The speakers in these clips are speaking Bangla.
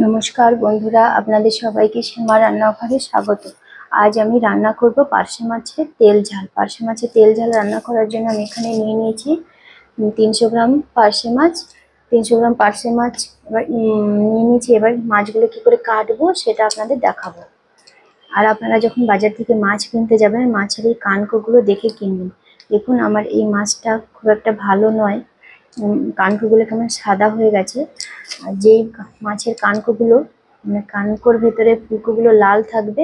নমস্কার বন্ধুরা, আপনাদের সবাইকে সীমা রান্নাঘরে স্বাগত। আজ আমি রান্না করব পার্শে মাছের তেল ঝাল। পার্শে মাছের তেল ঝাল রান্না করার জন্য আমি এখানে নিয়ে নিয়েছি 300 গ্রাম পার্শে মাছ। 300 গ্রাম পার্শে মাছ এবার নিয়ে নিয়েছি। এবার মাছগুলো কি করে কাটবো সেটা আপনাদের দেখাবো। আর আপনারা যখন বাজার থেকে মাছ কিনতে যাবেন, মাছের এই কানকোগুলো দেখে কিনবেন। দেখুন আমার এই মাছটা খুব একটা ভালো নয়, কানকোগুলো কেমন সাদা হয়ে গেছে। আর যেই মাছের কানকোগুলো মানে কানকোর ভেতরে ফুলকোগুলো লাল থাকবে,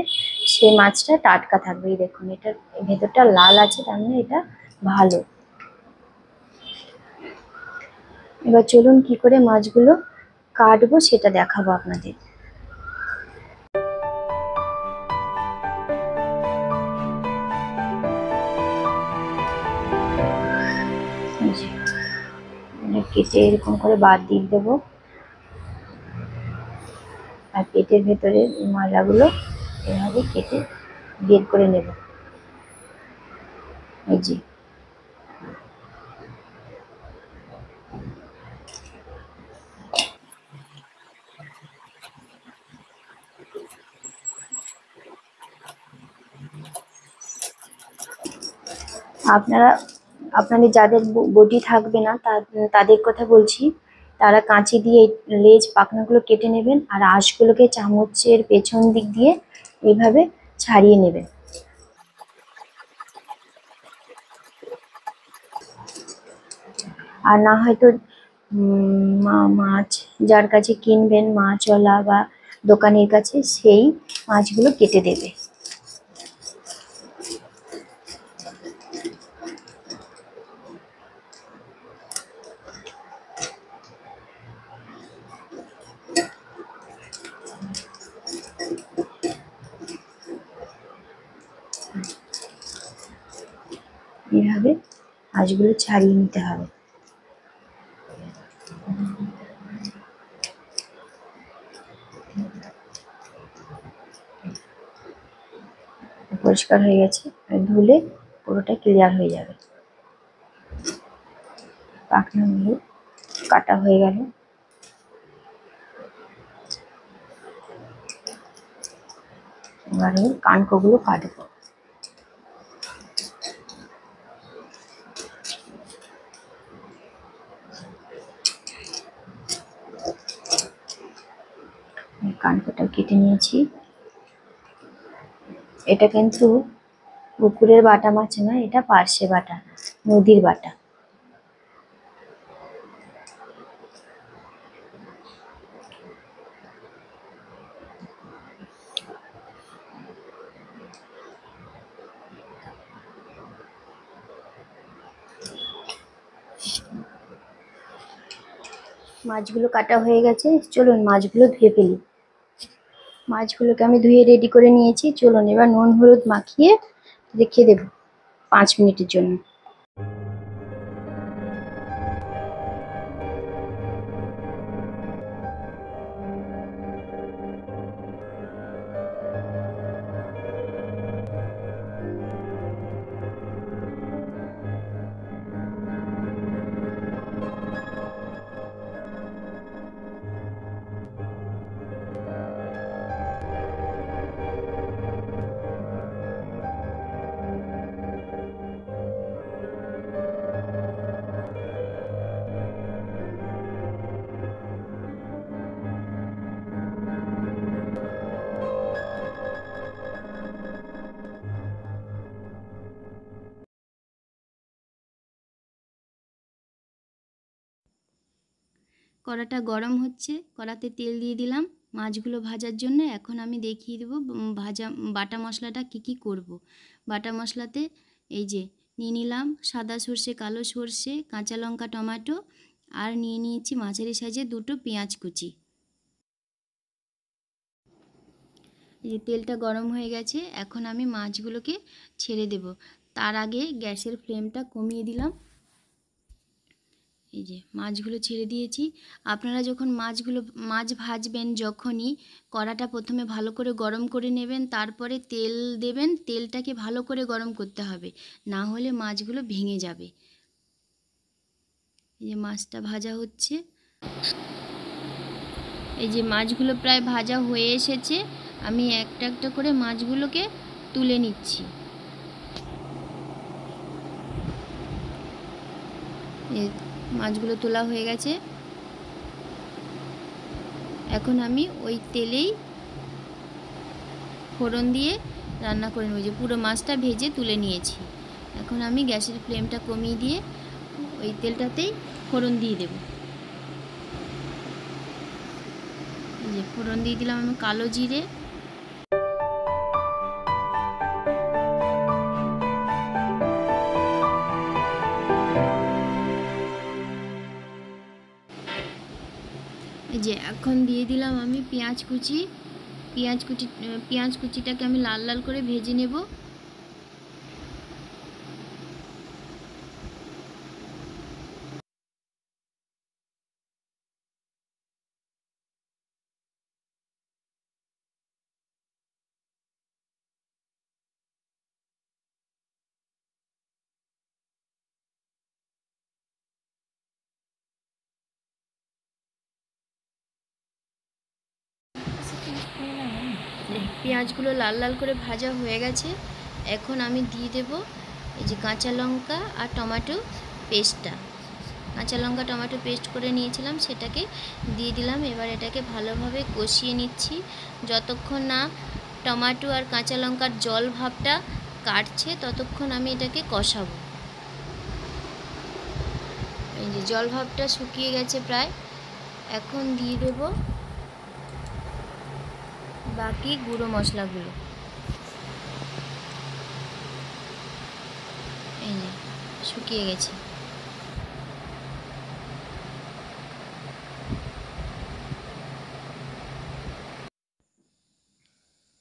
সেই মাছটা টাটকা থাকবে। এই দেখুন, এটার ভেতরটা লাল আছে, তার মানে এটা ভালো। এবার চলুন কি করে মাছগুলো কাটবো সেটা দেখাবো আপনাদের। কেটে এরকম করে বাদ দিয়ে দেবো, আর পেটের ভেতরে ময়লাগুলো এভাবে কেটে বের করে নেব। এই যে আপনাদের যাদের বডি থাকবে না তাদের কথা বলছি, তারা কাঁচি দিয়ে লেজ পাখনাগুলো কেটে নেবেন, আর আঁশগুলোকে চামচের পেছন দিক দিয়ে এইভাবে ছাড়িয়ে নেবেন। আর না হয়তো মাছ যার কাছে কিনবেন, মাছওয়ালা বা দোকানের কাছে, সেই মাছগুলো কেটে দেবে। এইভাবে মাছগুলো ছাড়িয়ে নিতে হবে। পরিষ্কার হয়ে গেছে, ধুলে পুরোটা ক্লিয়ার হয়ে যাবে। পাখনাগুলো কাটা হয়ে গেল। এবার কানকোগুলো কাটবো। কানকোটা কেটে নিয়েছি। এটা কিন্তু পুকুরের বাটা মাছ না, এটা পার্শে বাটা, নদীর বাটা। মাছগুলো কাটা হয়ে গেছে, চলুন মাছগুলো ধুয়ে ফেলি। মাছগুলোকে আমি ধুয়ে রেডি করে নিয়েছি। চলুন এবার নুন হলুদ মাখিয়ে রেখে দেব 5 মিনিটের জন্য। কড়াটা গরম হচ্ছে, কড়াতে তেল দিয়ে দিলাম মাছগুলো ভাজার জন্য। এখন আমি দেখিয়ে দেবো বাটা মশলাটা কি করব। বাটা মশলাতে এই যে নিয়ে নিলাম সাদা সর্ষে, কালো সর্ষে, কাঁচা লঙ্কা, টমেটো, আর নিয়ে নিয়েছি মাঝারি সাইজে 2টো পেঁয়াজ কুচি। এই তেলটা গরম হয়ে গেছে, এখন আমি মাছগুলোকে ছেড়ে দেব। তার আগে গ্যাসের ফ্লেমটা কমিয়ে দিলাম। এই যে মাছগুলো ছেড়ে দিয়েছি। আপনারা যখন মাছ ভাজবেন, যখনই কড়াটা প্রথমে ভালো করে গরম করে নেবেন, তারপরে তেল দেবেন। তেলটাকে ভালো করে গরম করতে হবে, না হলে মাছগুলো ভেঙে যাবে। এই যে মাছটা ভাজা হচ্ছে। এই যে মাছগুলো প্রায় ভাজা হয়ে এসেছে, আমি একটা একটা করে মাছগুলোকে তুলে নিচ্ছি। এই মাছগুলো তোলা হয়ে গেছে, এখন আমি ওই তেলেই ফোড়ন দিয়ে রান্না করে নেব। যে পুরো মাছটা ভেজে তুলে নিয়েছি, এখন আমি গ্যাসের ফ্লেমটা কমিয়ে দিয়ে ওই তেলটাতেই ফোড়ন দিয়ে দেব। এই যে ফোড়ন দিয়ে দিলাম আমি কালো জিরে, এই যে এখন দিয়ে দিলাম আমি পেঁয়াজ কুচি। পেঁয়াজ কুচিটাকে আমি লাল লাল করে ভেজে নেব। পেঁয়াজগুলো লাল লাল করে ভাজা হয়ে গেছে, এখন আমি দিয়ে দেব এই যে কাঁচা লঙ্কা আর টমেটো পেস্টটা। কাঁচা লঙ্কা টমেটো পেস্ট করে নিয়েছিলাম, সেটাকে দিয়ে দিলাম। এবার এটাকে ভালোভাবে কষিয়ে নিচ্ছি যতক্ষণ না টমেটো আর কাঁচা লঙ্কার জল ভাবটা কাটছে, ততক্ষণ আমি এটাকে কষাবো। এই যে জল ভাবটা শুকিয়ে গেছে প্রায়, এখন দিয়ে দেব বাকি গুঁড়ো মশলাগুলো। এই যে শুকিয়ে গেছে,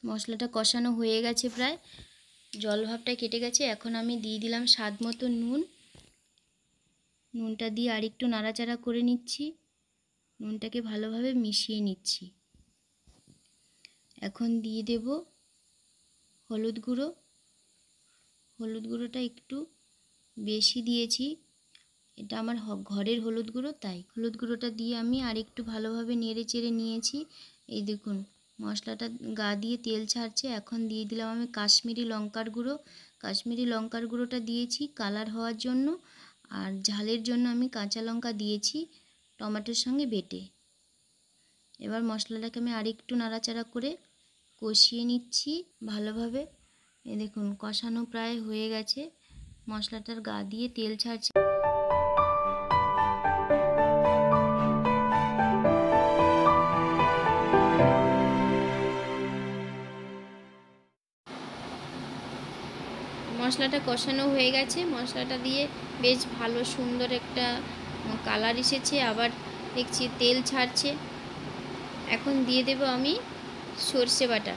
মশলাটা কষানো হয়ে গেছে প্রায়, জল ভাবটা কেটে গেছে। এখন আমি দিয়ে দিলাম স্বাদ মতো নুন। নুনটা দিয়ে আরেকটু নাড়াচাড়া করে নিচ্ছি, নুনটাকে ভালোভাবে মিশিয়ে নিচ্ছি। এখন দিয়ে দেব হলুদ গুঁড়ো। হলুদ গুঁড়োটা একটু বেশি দিয়েছি, এটা আমার ঘরের হলুদ গুঁড়ো, তাই হলুদ গুঁড়োটা দিয়ে আমি আরেকটু ভালোভাবে নেড়ে চেড়ে নিয়েছি। এই দেখুন মশলাটা গা দিয়ে তেল ছাড়ছে। এখন দিয়ে দিলাম আমি কাশ্মীরি লঙ্কার গুঁড়ো। কাশ্মীরি লঙ্কার গুঁড়োটা দিয়েছি কালার হওয়ার জন্য, আর ঝালের জন্য আমি কাঁচা লঙ্কা দিয়েছি টমেটোর সঙ্গে বেটে। এবার মশলাটাকে আমি আরেকটু নাড়াচাড়া করে কষিয়ে নিচ্ছি ভালোভাবে। এই দেখুন কষানো প্রায় হয়ে গেছে, মশলাটার গা দিয়ে তেল ছাড়ছে। মশলাটা কষানো হয়ে গেছে, মশলাটা দিয়ে বেশ ভালো সুন্দর একটা কালার এসেছে, আবার দেখছি তেল ছাড়ছে। এখন দিয়ে দেব আমি সর্ষে বাটা।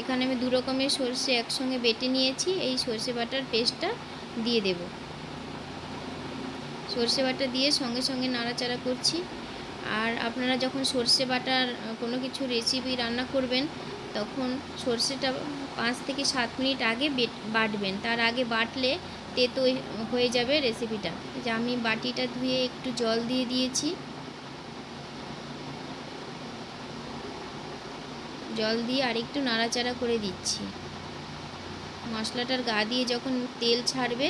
এখানে আমি দু রকমের সর্ষে একসঙ্গে বেটে নিয়েছি, এই সর্ষে বাটার পেস্টটা দিয়ে দেব। সর্ষে বাটা দিয়ে সঙ্গে সঙ্গে নাড়াচাড়া করছি। আর আপনারা যখন সর্ষে বাটার কোনো কিছু রেসিপি রান্না করবেন, তখন সর্ষেটা 5 থেকে 7 মিনিট আগে বাটবেন। তার আগে বাটলে তেতো হয়ে যাবে রেসিপিটা। যে আমি বাটিটা ধুয়ে একটু জল দিয়ে দিয়েছি, জল দিয়ে আরেকটু নাড়াচাড়া করে দিচ্ছি। মশলাটার গা দিয়ে যখন তেল ছাড়বে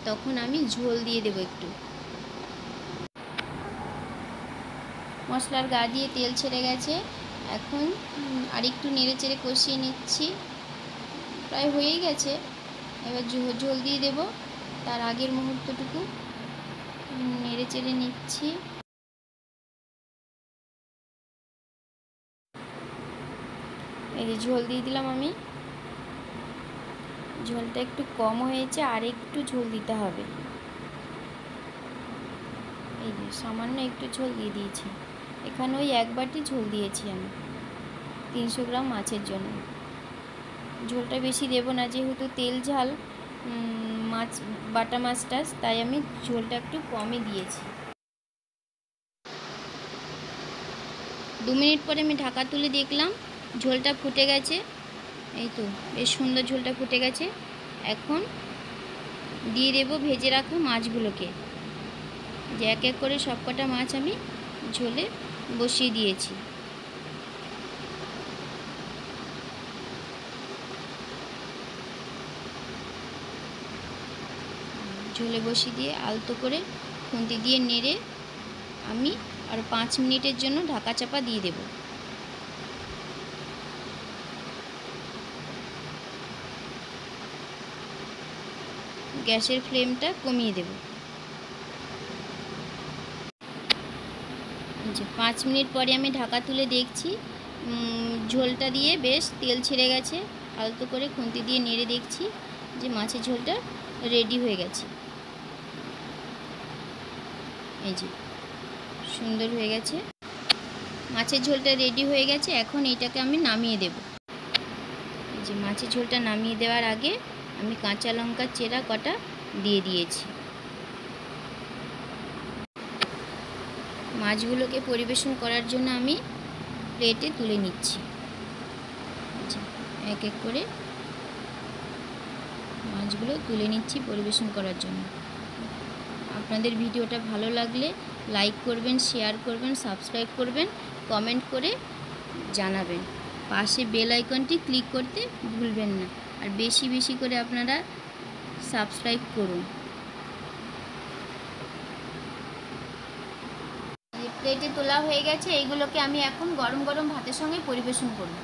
তখন আমি ঝোল দিয়ে দেবো একটু। মশলার গা দিয়ে তেল ছেড়ে গেছে, এখন আরেকটু নেড়ে চেড়ে কষিয়ে নিচ্ছি, প্রায় হয়েই গেছে। এবার ঝোল দিয়ে দেব, তার আগের মুহূর্তটুকু নেড়ে চেড়ে নিচ্ছি। এই যে ঝোল দিয়ে দিলাম আমি, ঝোলটা একটু কম হয়েছে, আর একটু ঝোল দিতে হবে। এই যে সামান্য একটু ঝোল দিয়ে দিয়েছি, এখানে ওই 1 বাটি ঝোল দিয়েছি আমি 300 গ্রাম মাছের জন্য। ঝোলটা বেশি দেব না, যেহেতু তেল ঝাল মাছ, বাটা মাছটা, তাই আমি ঝোলটা একটু কমই দিয়েছি। 2 মিনিট পরে আমি ঢাকা তুলে দেখলাম ঝোলটা ফুটে গেছে। এই তো বেশ সুন্দর ঝোলটা ফুটে গেছে। এখন দিয়ে দেব ভেজে রাখা মাছগুলোকে, যে এক এক করে সবকটা মাছ আমি ঝোলে বসিয়ে দিয়েছি। ঝোলে বসিয়ে দিয়ে আলতো করে খুন্তি দিয়ে নেড়ে আমি আরও 5 মিনিটের জন্য ঢাকা চাপা দিয়ে দেব। গ্যাসের ফ্লেমটা কমিয়ে দেব। 5 মিনিট পরে আমি ঢাকা তুলে দেখছি ঝোলটা দিয়ে বেশ তেল ছেড়ে গেছে। আলতো করে খুন্তি দিয়ে নেড়ে দেখছি যে মাছের ঝোলটা রেডি হয়ে গেছে। এই যে সুন্দর হয়ে গেছে, মাছের ঝোলটা রেডি হয়ে গেছে। এখন এইটাকে আমি নামিয়ে দেব। এই যে মাছের ঝোলটা নামিয়ে দেওয়ার আগে আমি কাঁচা লঙ্কার চেরা কটা দিয়ে দিয়েছি। মাছগুলোকে পরিবেশন করার জন্য আমি প্লেটে তুলে নিচ্ছি। এক এক করে মাছগুলো তুলে নিচ্ছি পরিবেশন করার জন্য। আপনাদের ভিডিওটা ভালো লাগলে লাইক করবেন, শেয়ার করবেন, সাবস্ক্রাইব করবেন, কমেন্ট করে জানাবেন। পাশে বেল আইকনটি ক্লিক করতে ভুলবেন না। আর বেশি বেশি করে আপনারা সাবস্ক্রাইব করুন। প্লেটে তোলা হয়ে গেছে, এইগুলোকে আমি এখন গরম গরম ভাতের সঙ্গে পরিবেশন করব।